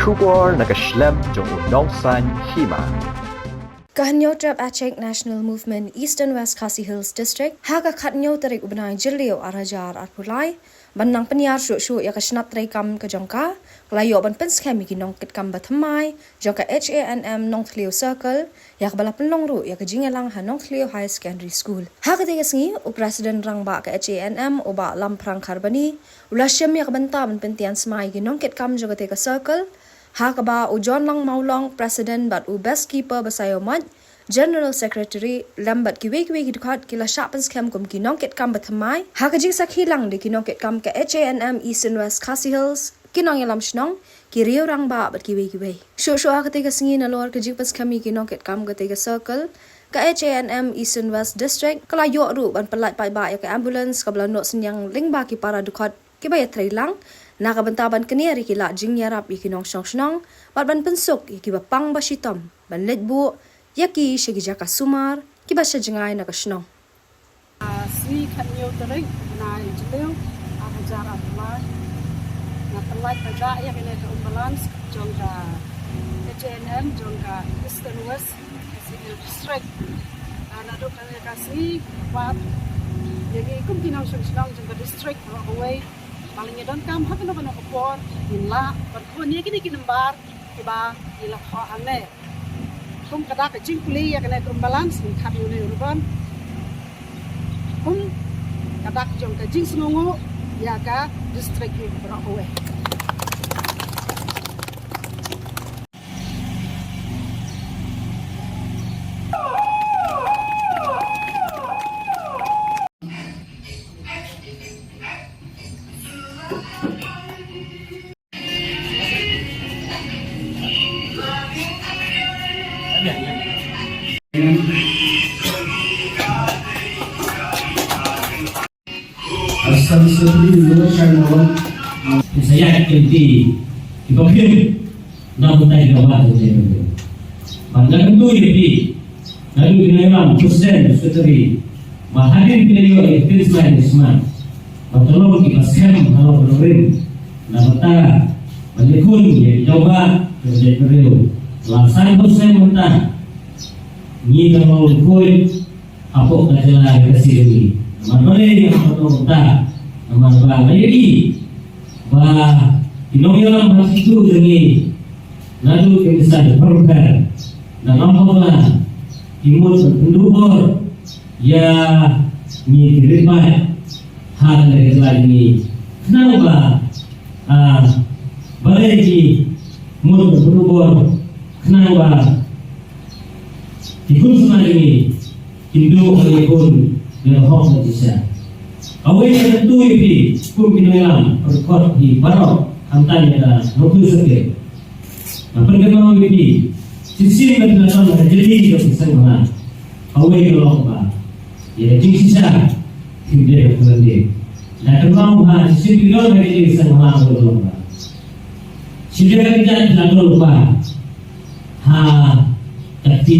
Shubor nakaslem jong unongsan hima. Kahanyo trap Achek National Movement Eastern West Khasi Hills District haga khatnyo tarik ubnai jilio arajar arpulai banang peniar shu ya kasnap traikam ka jongka klayo ban penskemi kinong kitkam bathamai jongka HANM Nongthleo Circle ya bala penlong ru ya kajingelang ha Nongthleo High Secondary School haga tegasngi u president rangba ka HANM oba lamprang kharbani ulashyam ya banta ban pentian smai kinong kitkam jongka te ka circle Hakaba u John Lang Maulong President but u Best Keeper Basayo Mad General Secretary Lambat kiwe gidukhat kila shapens kem kum kinongket kam bathamai hakajing sakhilang di kinongket kam ka HANM Eastern West Khasi Hills kinong yalam shnong kiriyo rang ba bat kiwe shu hakatega singi na lor kajing pas kami kinongket kam ka tega circle ka HANM Eastern West District kala yo ru ban pelat pai ba ya ka ambulance ka blanok senyang lingba ki para dukhat ki ba ya trailang nakabantaban kaniari kila jing yarap ikinong shnong bat ban pensuk ikiba pang basitom ban letbu yaki shigija kasumar kiba shajingai nakashnong si khanyo tarik na jileu arajar atma na talai pada ya kene ka balance jongka HNM jongka Eastern West District na do kane kasi pat yagi kum kinang shnong jongka district away paling don kam hakno bana opor inla pat ko ni kini kinembar kiba ila kha ane kum kada ka jingpli ya kana kum balance ni khat yune urban kum kada jong ka jing snongo ya ka district ni berawe Saya kerti dipakir nak butai gawat saja. Banyak tu ini, lalu dengan Presiden Sekretari Mahathir Beliau Ismail Ismail, bertolong kita sekarang kalau berlori, nak betah menyekun jadi coba kerja beliau. Laksana saya mentah, ni kalau koi apa kerja kasih ini, mana yang bertolong mentah. Nama ba lagi ba inongyalam hasitu jengi lalu kemisa perker na lampola timur pendubor ya ni diripat hal dari lagi kenapa balegi mur pendubor kenapa ikut semua ini Hindu oleh pun yang hoax bisa awal yang tu ini kum pinoyam perkot di barok antanya dah nokul sekali. Apa yang ini sisi berdalam jadi keputusan mana? Awal yang lomba, ya jing sisa tidak berlebih. Dan kalau sisi tidak dari keputusan mana lomba, sila kita tidak lupa tapi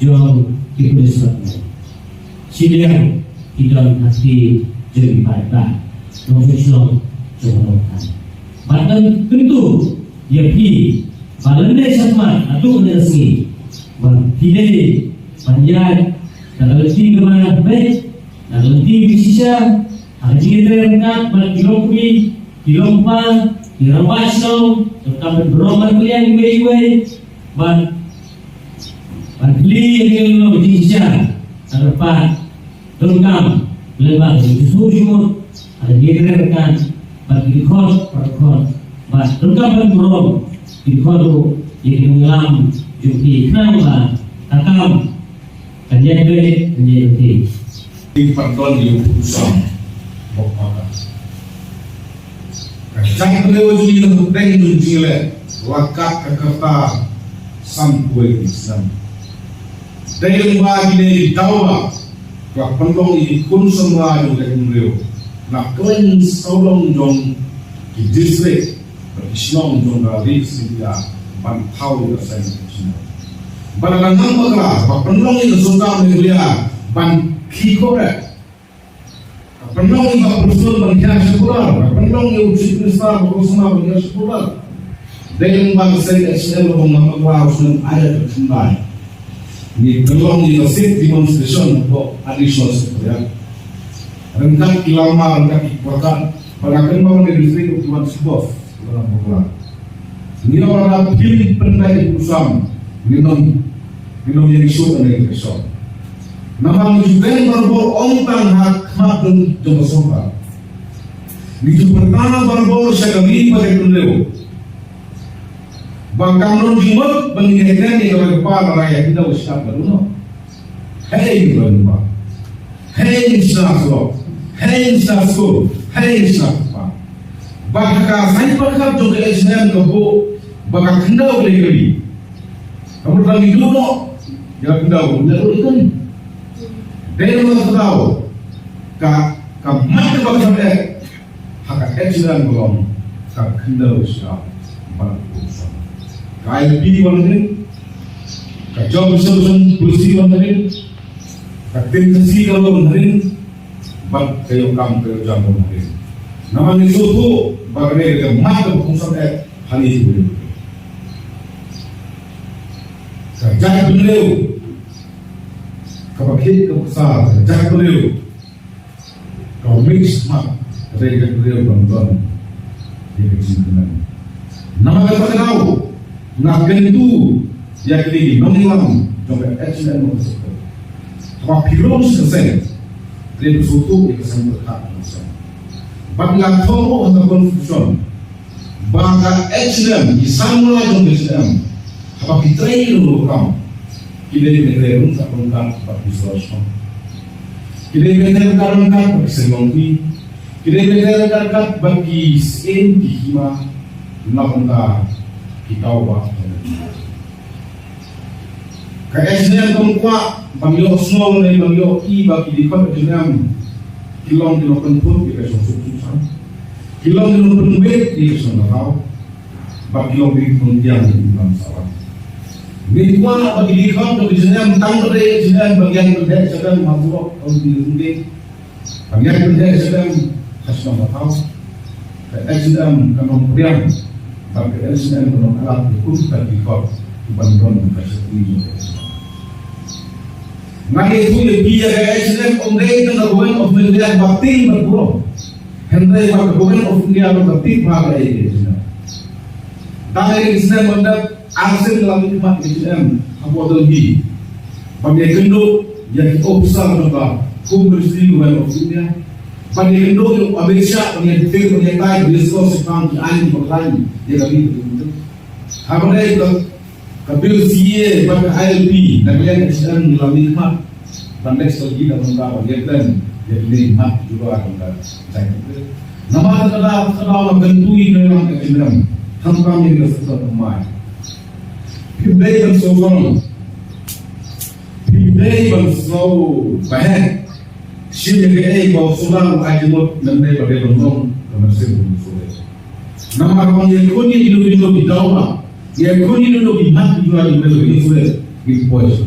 jom keputusan sila tidak hati jadi baik profesional jorokan. Bahkan tentu ya pi balende sama atau nasi berpilih panjang dan lebih kemana baik dan lebih bisa haji terangkat berkilopi kilompa kilopasau tetap berobat kalian iwe ban beli yang bisa terdapat Tengkam lebar itu sujud ada dikatakan bagi dikot perkot bas tengkam berom dikotu yang mengelam jumpi kenapa takam kanjeng di pardon di usam bokaka kacang beliau jadi untuk dengan jile wakat kekata sampai Islam dari bagi dari dawa Kak pendong ini pun semua yang beliau nak klaim solong jong di distrik berkislong jong dari sehingga bantau yang saya kisah. Barang nama kelas, kak pendong ini sultan beliau ban kikore. Kak pendong ini kak bersul berkian sekolah, kak pendong ini uji besar berkusma berkian sekolah. Dahil mag-say SNL kung napag-waos ng ayat at sunday. Ni kalong ni nasib demonstration po additional sekretariat. Rengkat kilama, rengkat ikwatan, palakan mau ni distrik Tuan Sibof, orang Bogor. Ini orang pilih pendai usam, minum yang isu dan yang kesal. Nama menjual berbor ontang hak dan jumpa sopa. Itu pertama berbor sekali pada kundew. Bangkang non jimat mengingatkan yang kepada kepala rakyat kita usaha baru. Hei berapa? Hei sahso, hei sahso, hei sahpa. Bangkang saya perkap juga SNM kebu, bangkang kendau lagi. Kamu lagi dulu, jangan kendau, kendau lagi. Dari mana tahu? Mati bangsa dek, hak SNM belum, kendau usaha baru. ILP wanted, job solution policy wanted, tendency kalau wanted, but kayo kam kayo jam wanted. Naman itu tu bagai kita mata fungsi hal itu. Kerja beliau, kapakit kapusar, kerja beliau, kau mix mak, kerja beliau bantuan dia kesimpulan. Nama kita tahu. Nak kentu yang ini mengilang sampai action dan tersebut. Apa pilon selesai dari suatu kesan berkat selesai. Bangga tahu atau confusion. Bangga action di sana dalam action. Apa kita ini dulu kamu. Kita ini berterus akan bagi solusi. Kita ini berterus bagi semanggi. Kita ini berterus bagi senti hima nakanta kita ubah. Kaesnya tongkwa bangyo snow na bangyo iba kilipat dengan kilong pun di kasong susah. Kilong pun wet di kasong nakau. Bag kilong pun tiang di dalam sawah. Mitwa bagi dikau di sana tanggal di sana bagian kerja sedang mampu untuk diunding. Bagian kerja sedang kasong nakau. Kaesnya kanong priang. Bagi SNM menolak alat hukum bagi kau bantuan kasih ini. Maka itu dia SNM umrei dengan government of India bakti berkurang. Henry bagi government of India bakti bahaya ini. Dari SNM mendapat akses dalam hikmat SNM apa lagi? Bagi kenduk yang ofisal mendapat hukum bersih government of India. Bagi kenduk yang Amerika menyetir menyertai diskusi tentang ini berlain. Dia kami betul. Apa dia itu? Kabil CA pada ILP dan yang sedang dalam hikmat pandai strategi dan membawa dia dan jadi hikmat juga akan saya itu. Nama terdapat bentui dalam kecenderungan tanpa menjadi sesuatu pemain. Pidai bersogong, pidai bersog bahan. Sini ke bawa sulang ajimut nanti pada bentong komersil musuh. Nama orang yang kuni hidup di dalam, yang kuni hidup di mati juga di dalam ini sudah dipois.